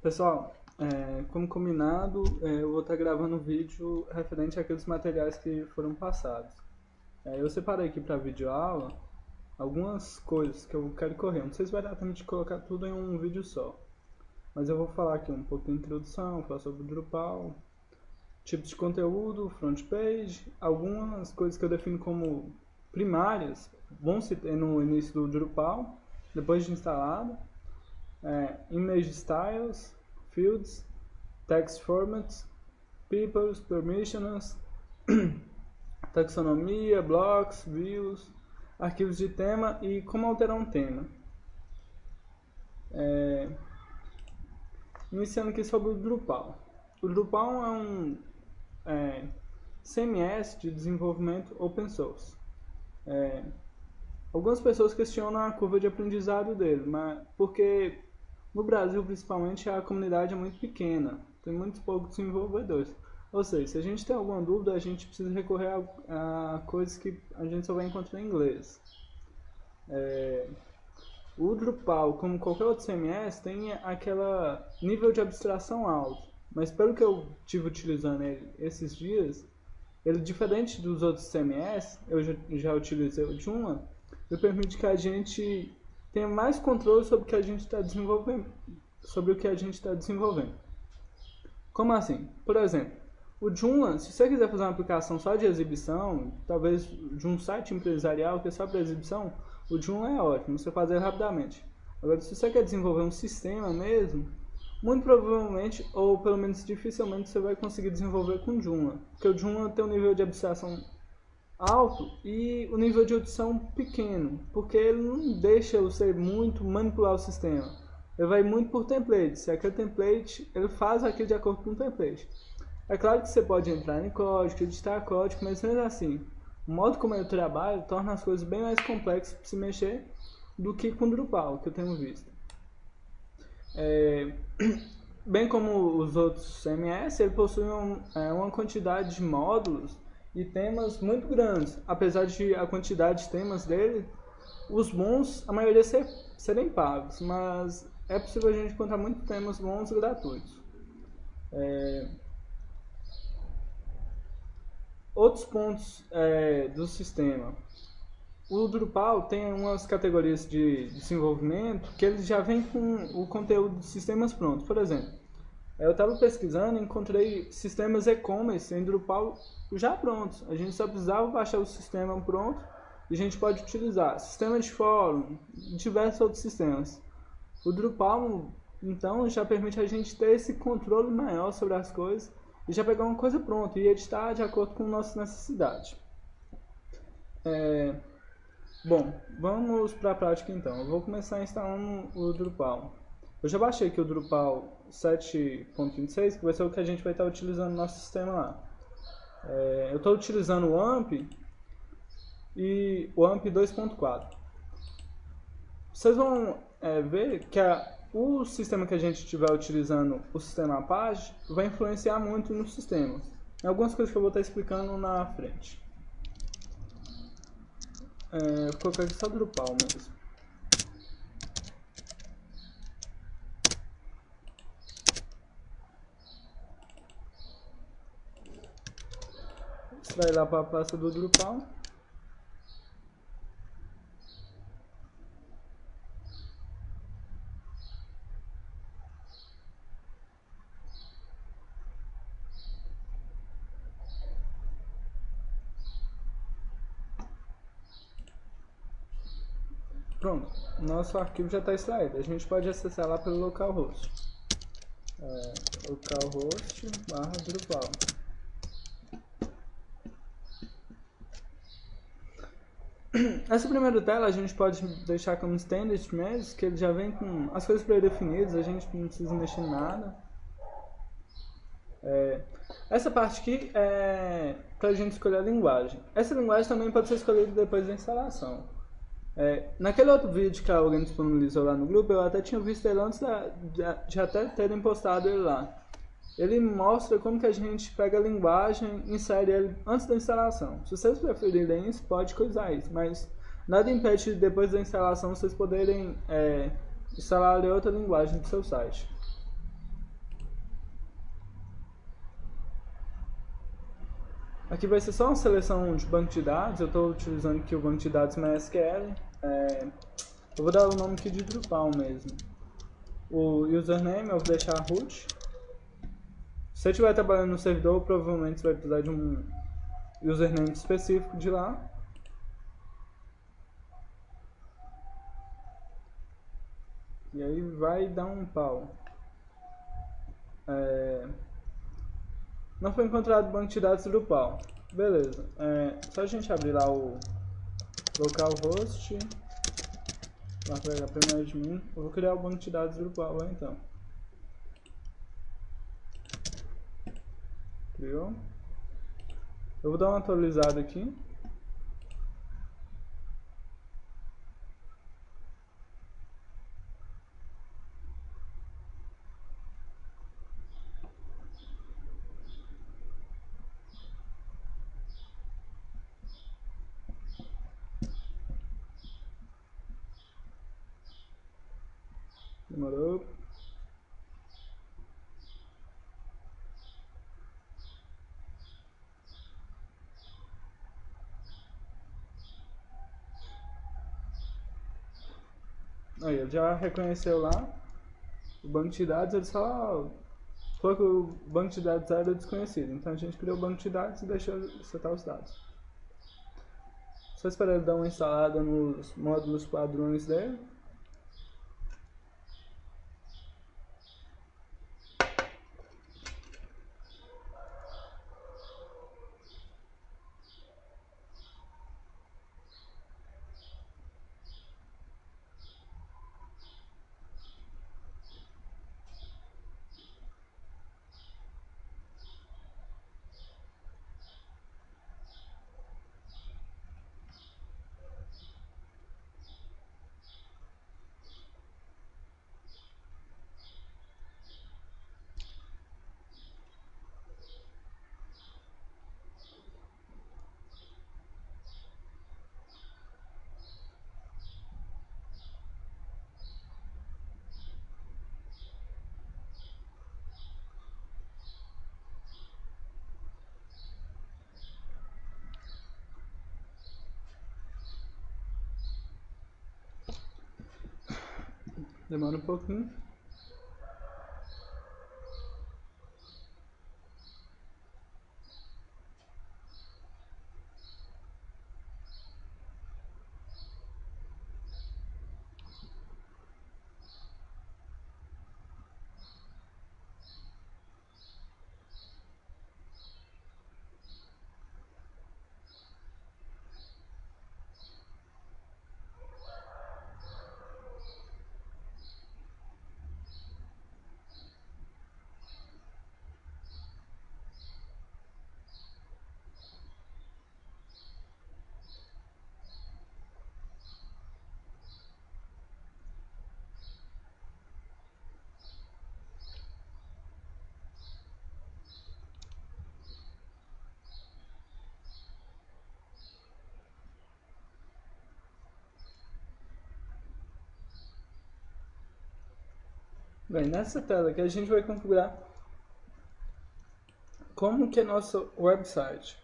Pessoal, como combinado, eu vou estar gravando um vídeo referente àqueles materiais que foram passados. Eu separei aqui para a videoaula algumas coisas que eu quero correr. Não sei se vai dar tempo de colocar tudo em um vídeo só, mas eu vou falar aqui um pouco de introdução, falar sobre o Drupal, tipos de conteúdo, front page, algumas coisas que eu defino como primárias, vão se ter no início do Drupal, depois de instalado. Image styles, fields, text formats, peoples, permissions, taxonomia, blocks, views, arquivos de tema e como alterar um tema. Iniciando aqui sobre o Drupal. O Drupal é um CMS de desenvolvimento open source. Algumas pessoas questionam a curva de aprendizado dele, mas porque no Brasil, principalmente, a comunidade é muito pequena, tem muitos poucos desenvolvedores. Ou seja, se a gente tem alguma dúvida, a gente precisa recorrer a coisas que a gente só vai encontrar em inglês. O Drupal, como qualquer outro CMS, tem aquele nível de abstração alto, mas pelo que eu estive utilizando ele esses dias, ele, diferente dos outros CMS, eu já utilizei o Joomla, ele permite que a gente tenha mais controle sobre o que a gente está desenvolvendo. Como assim? Por exemplo, o Joomla, se você quiser fazer uma aplicação só de exibição, talvez de um site empresarial que é só para exibição, o Joomla é ótimo, você fazer rapidamente. Agora, se você quer desenvolver um sistema mesmo, muito provavelmente, ou pelo menos dificilmente, você vai conseguir desenvolver com o Joomla, porque o Joomla tem um nível de abstração alto e o nível de edição pequeno, porque ele não deixa você muito manipular o sistema. Ele vai muito por template. Se aquele template, ele faz aquilo de acordo com o template. É claro que você pode entrar em código, editar código, mas mesmo assim, o modo como ele trabalha torna as coisas bem mais complexas para se mexer do que com o Drupal, que eu tenho visto. Bem como os outros CMS, ele possui uma quantidade de módulos e temas muito grandes. Apesar de a quantidade de temas dele, os bons, a maioria serem pagos, mas é possível a gente encontrar muitos temas bons e gratuitos. Outros pontos do sistema. O Drupal tem umas categorias de desenvolvimento que ele já vem com o conteúdo de sistemas prontos. Por exemplo, eu estava pesquisando e encontrei sistemas e-commerce em Drupal já prontos. A gente só precisava baixar o sistema pronto e a gente pode utilizar. Sistema de fórum, diversos outros sistemas. O Drupal, então, já permite a gente ter esse controle maior sobre as coisas e já pegar uma coisa pronta e editar de acordo com nossas necessidades. Bom, vamos para a prática então. Eu vou começar instalando o Drupal. Eu já baixei aqui o Drupal 7.26, que vai ser o que a gente vai estar utilizando no nosso sistema lá. Eu estou utilizando o AMP e o AMP 2.4. Vocês vão ver que o sistema que a gente estiver utilizando, o sistema Apache, vai influenciar muito no sistema. Tem algumas coisas que eu vou estar explicando na frente. Vou colocar aqui só Drupal mesmo. Você vai lá para a pasta do Drupal. Pronto, nosso arquivo já está extraído. A gente pode acessar lá pelo localhost. Localhost/Drupal. Essa primeira tela a gente pode deixar como standard mesmo, que ele já vem com as coisas pré-definidas, a gente não precisa mexer em nada. Essa parte aqui é para a gente escolher a linguagem. Essa linguagem também pode ser escolhida depois da instalação. Naquele outro vídeo que alguém disponibilizou lá no grupo, eu até tinha visto ele antes de até terem postado ele lá. Ele mostra como que a gente pega a linguagem e insere ele antes da instalação. Se vocês preferirem isso, pode coisar isso, mas nada impede depois da instalação vocês poderem instalar outra linguagem do seu site. Aqui vai ser só uma seleção de banco de dados. Eu estou utilizando aqui o banco de dados MySQL. Eu vou dar o nome aqui de Drupal mesmo. O username eu vou deixar root. Se você estiver trabalhando no servidor, provavelmente você vai precisar de um username específico de lá. E aí vai dar um pau. Não foi encontrado banco de dados Drupal. Beleza. Só a gente abrir lá o localhost. Lá pegar primeiro de mim. Eu vou criar o banco de dados Drupal lá então. Criou. Eu vou dar uma atualizada aqui. Demorou. Aí, ele já reconheceu lá o banco de dados, ele só falou que o banco de dados era desconhecido. Então a gente criou o banco de dados e deixou setar os dados. Só esperar ele dar uma instalada nos módulos padrões dele. Demora um pouquinho. Bem, nessa tela aqui a gente vai configurar como que é nosso website.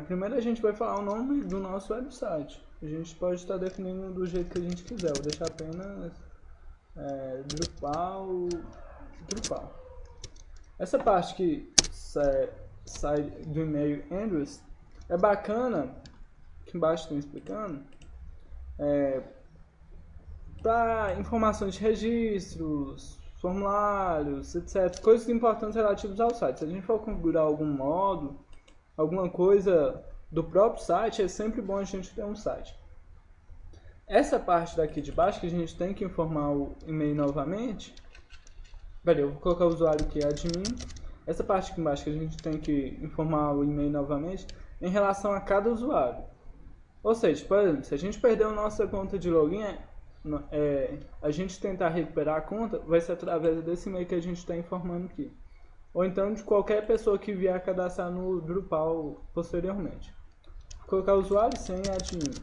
Primeiro a gente vai falar o nome do nosso website. A gente pode estar definindo do jeito que a gente quiser. Vou deixar apenas Drupal. Essa parte que sai do e-mail Andrews é bacana, que embaixo estão explicando, para informações de registros, formulários, etc. Coisas importantes relativas ao site. Se a gente for configurar algum módulo, alguma coisa do próprio site, é sempre bom a gente ter um site. Essa parte daqui de baixo, que a gente tem que informar o e-mail novamente. Peraí, eu vou colocar o usuário aqui, admin. Essa parte aqui embaixo que a gente tem que informar o e-mail novamente em relação a cada usuário. Ou seja, por exemplo, se a gente perdeu nossa conta de login, a gente tentar recuperar a conta, vai ser através desse e-mail que a gente está informando aqui. Ou então de qualquer pessoa que vier cadastrar no Drupal posteriormente. Vou colocar o usuário sem admin.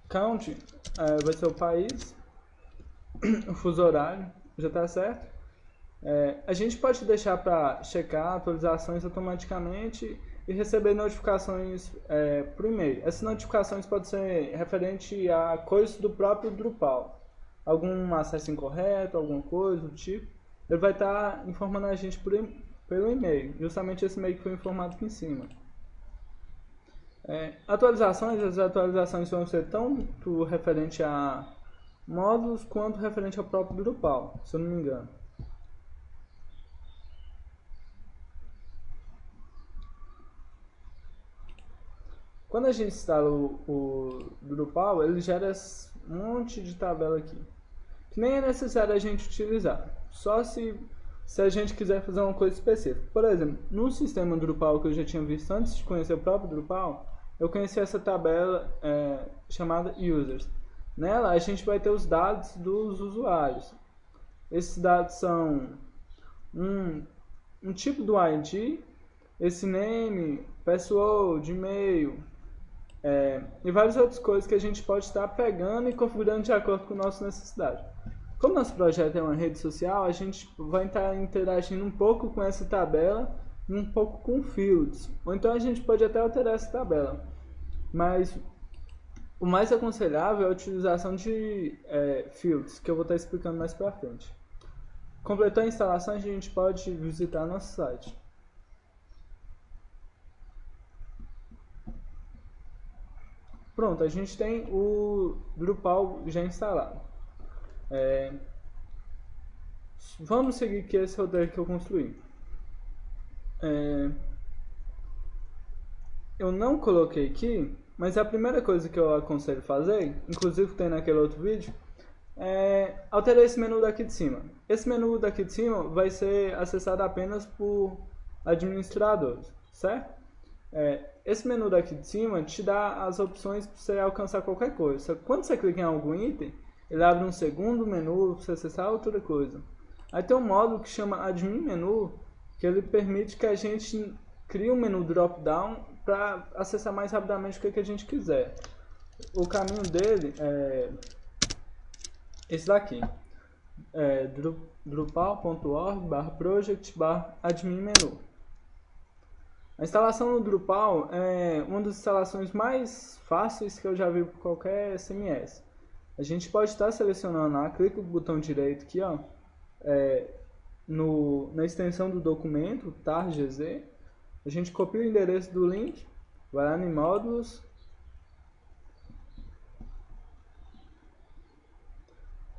Country vai ser o país. O fuso horário já está certo. A gente pode deixar para checar atualizações automaticamente e receber notificações por e-mail. Essas notificações podem ser referente a coisas do próprio Drupal. Algum acesso incorreto, alguma coisa do tipo. Ele vai estar informando a gente pelo e-mail, justamente esse e-mail que foi informado aqui em cima. As atualizações vão ser tanto referente a módulos quanto referente ao próprio Drupal, se eu não me engano. Quando a gente instala o Drupal, ele gera um monte de tabela aqui, que nem é necessário a gente utilizar, só se a gente quiser fazer uma coisa específica. Por exemplo, no sistema Drupal que eu já tinha visto antes de conhecer o próprio Drupal, eu conheci essa tabela chamada Users. Nela a gente vai ter os dados dos usuários. Esses dados são um tipo do ID, esse name, password, e-mail, e várias outras coisas que a gente pode estar pegando e configurando de acordo com a nossa necessidade. Como nosso projeto é uma rede social, a gente vai estar interagindo um pouco com essa tabela e um pouco com fields. Ou então a gente pode até alterar essa tabela. Mas o mais aconselhável é a utilização de fields, que eu vou estar explicando mais para frente. Completou a instalação, a gente pode visitar nosso site. Pronto, a gente tem o Drupal já instalado. Vamos seguir aqui esse roteiro que eu construí. Eu não coloquei aqui, mas a primeira coisa que eu aconselho fazer, inclusive tem naquele outro vídeo, é alterar esse menu daqui de cima. Esse menu daqui de cima vai ser acessado apenas por administradores, certo? Esse menu daqui de cima te dá as opções para você alcançar qualquer coisa. Quando você clica em algum item, ele abre um segundo menu para você acessar outra coisa. Aí tem um módulo que chama Admin Menu, que ele permite que a gente crie um menu drop-down para acessar mais rapidamente o que a gente quiser. O caminho dele é esse daqui. drupal.org/project/admin-menu. A instalação no Drupal é uma das instalações mais fáceis que eu já vi por qualquer CMS. A gente pode estar selecionando lá, clica no botão direito aqui, ó, na extensão do documento, tar.gz, a gente copia o endereço do link, vai lá em módulos,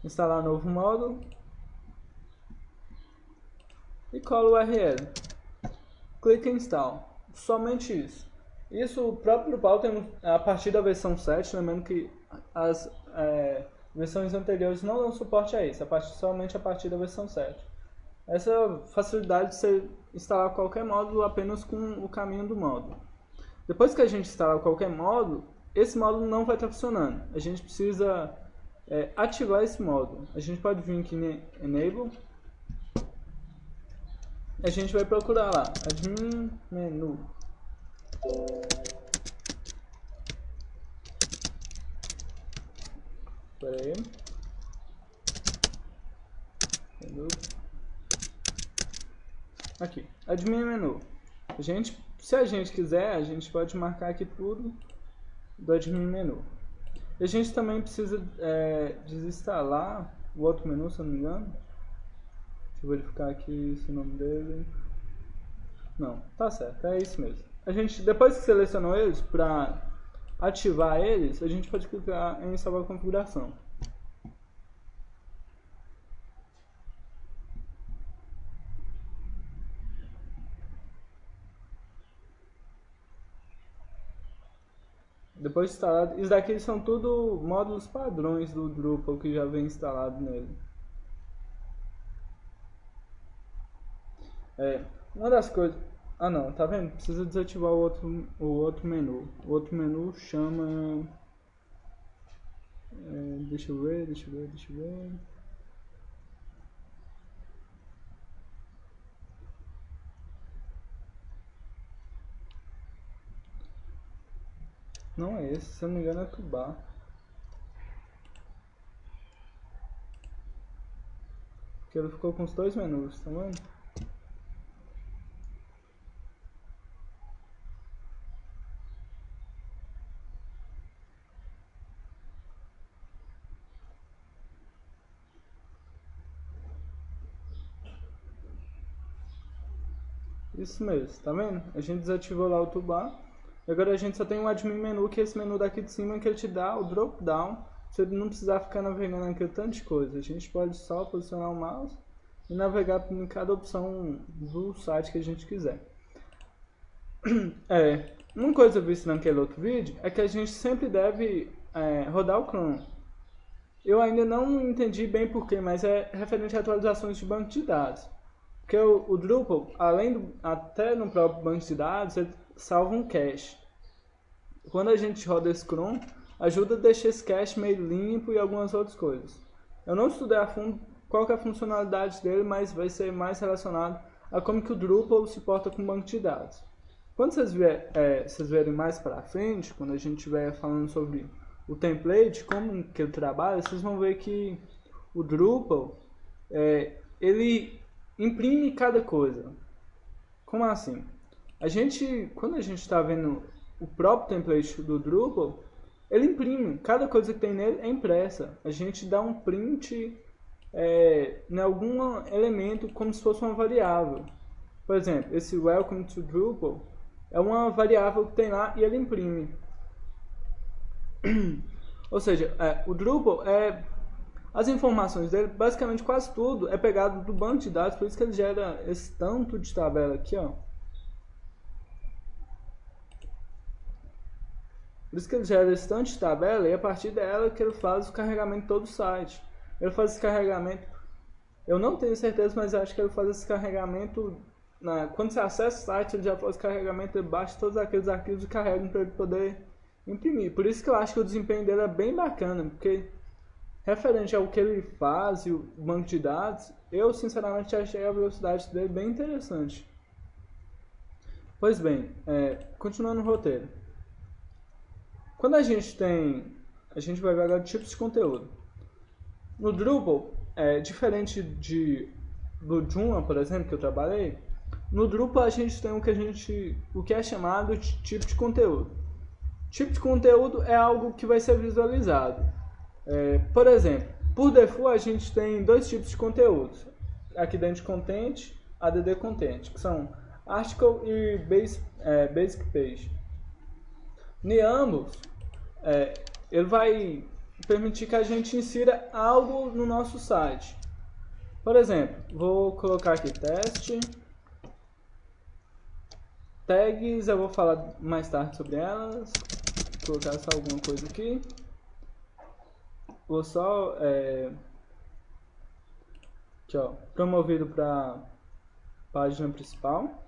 instalar novo módulo e cola o URL. Clica em install. Somente isso. Isso o próprio Drupal tem a partir da versão 7, lembrando que as versões anteriores não dão suporte a isso, somente a partir da versão 7. Essa facilidade de você instalar qualquer módulo apenas com o caminho do módulo. Depois que a gente instalar qualquer módulo, esse módulo não vai estar funcionando. A gente precisa ativar esse módulo. A gente pode vir aqui em Enable. A gente vai procurar lá, Admin Menu. Espera aí. Menu. Aqui, Admin Menu. Se a gente quiser, a gente pode marcar aqui tudo do Admin Menu. E a gente também precisa desinstalar o outro menu, se eu não me engano. Deixa eu verificar aqui se o nome dele... Não, tá certo, é isso mesmo. A gente, depois que selecionou eles, para ativar eles, a gente pode clicar em salvar a configuração. Depois de instalado, isso daqui são tudo módulos padrões do Drupal que já vem instalado nele. Uma das coisas... Ah não, tá vendo? Precisa desativar o outro menu. O outro menu chama... deixa eu ver. Não é esse, se eu não me engano é Tubar. que ele ficou com os dois menus, tá vendo? Isso mesmo, tá vendo? A gente desativou lá o toolbar. E agora a gente só tem um admin menu, que é esse menu daqui de cima, que ele te dá o drop down. Você não precisar ficar navegando naquele tanto de coisa. A gente pode só posicionar o mouse e navegar em cada opção do site que a gente quiser. Uma coisa vista naquele outro vídeo é que a gente sempre deve rodar o Chrome. Eu ainda não entendi bem porquê, mas é referente a atualizações de banco de dados. Porque o Drupal, até no próprio banco de dados, ele salva um cache. Quando a gente roda esse cron, ajuda a deixar esse cache meio limpo e algumas outras coisas. Eu não estudei a fundo qual que é a funcionalidade dele, mas vai ser mais relacionado a como que o Drupal se porta com o banco de dados. Quando vocês verem mais para frente, quando a gente estiver falando sobre o template, como que ele trabalha, vocês vão ver que o Drupal, ele imprime cada coisa. Como assim? Quando a gente está vendo o próprio template do Drupal, ele imprime. Cada coisa que tem nele é impressa. A gente dá um print em algum elemento como se fosse uma variável. Por exemplo, esse Welcome to Drupal é uma variável que tem lá e ele imprime. Ou seja, o Drupal as informações dele, basicamente quase tudo é pegado do banco de dados, por isso que ele gera esse tanto de tabela aqui, ó. Por isso que ele gera esse tanto de tabela e a partir dela que ele faz o carregamento de todo o site. Ele faz esse carregamento, eu não tenho certeza, mas acho que ele faz esse carregamento, quando você acessa o site, ele já faz o carregamento, ele baixa todos aqueles arquivos e carrega para ele poder imprimir. Por isso que eu acho que o desempenho dele é bem bacana, porque referente ao que ele faz e o banco de dados, eu sinceramente achei a velocidade dele bem interessante. Pois bem, continuando o roteiro. Quando a gente vai ver agora tipos de conteúdo. No Drupal, diferente do Joomla, por exemplo, que eu trabalhei, no Drupal a gente tem o que é chamado de tipo de conteúdo. Tipo de conteúdo é algo que vai ser visualizado. Por exemplo, por default a gente tem dois tipos de conteúdos. Aqui dentro de Content, ADD Content, que são Article e Basic Page. Em ambos, ele vai permitir que a gente insira algo no nosso site. Por exemplo, vou colocar aqui teste. Tags, eu vou falar mais tarde sobre elas. Vou colocar só alguma coisa aqui. Vou só aqui, ó, promovido para página principal.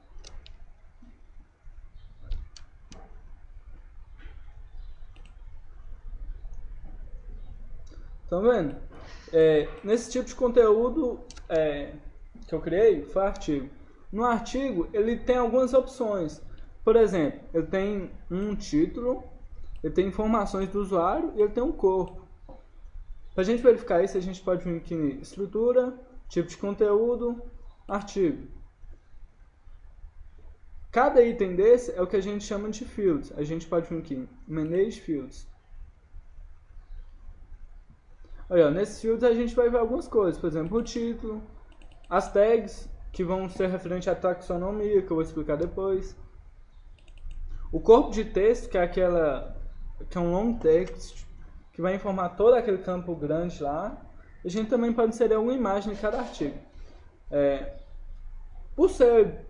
Estão vendo? Nesse tipo de conteúdo que eu criei foi artigo. No artigo ele tem algumas opções. Por exemplo, ele tem um título, ele tem informações do usuário e ele tem um corpo. Para a gente verificar isso, a gente pode vir aqui em estrutura, tipo de conteúdo, artigo. Cada item desse é o que a gente chama de fields. A gente pode vir aqui em Manage Fields. Olha, nesses fields a gente vai ver algumas coisas, por exemplo, o título, as tags, que vão ser referentes à taxonomia, que eu vou explicar depois. O corpo de texto, que é um long text, que vai informar todo aquele campo grande lá. A gente também pode inserir uma imagem em cada artigo. Por ser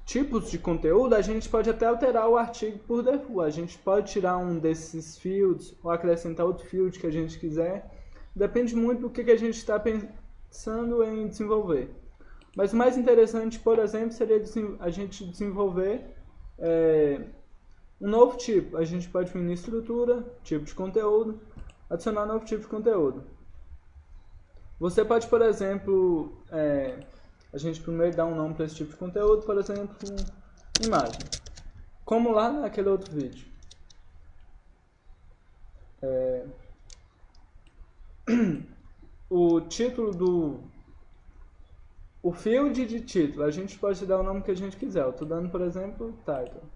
tipos de conteúdo, a gente pode até alterar o artigo por default. A gente pode tirar um desses fields ou acrescentar outro field que a gente quiser. Depende muito do que a gente está pensando em desenvolver. Mas o mais interessante, por exemplo, seria a gente desenvolver um novo tipo. A gente pode vir em estrutura, tipo de conteúdo, adicionar um novo tipo de conteúdo. Você pode, por exemplo, a gente primeiro dá um nome para esse tipo de conteúdo, por exemplo, imagem. Como lá naquele outro vídeo. O título O field de título, a gente pode dar o nome que a gente quiser. Eu estou dando, por exemplo, title.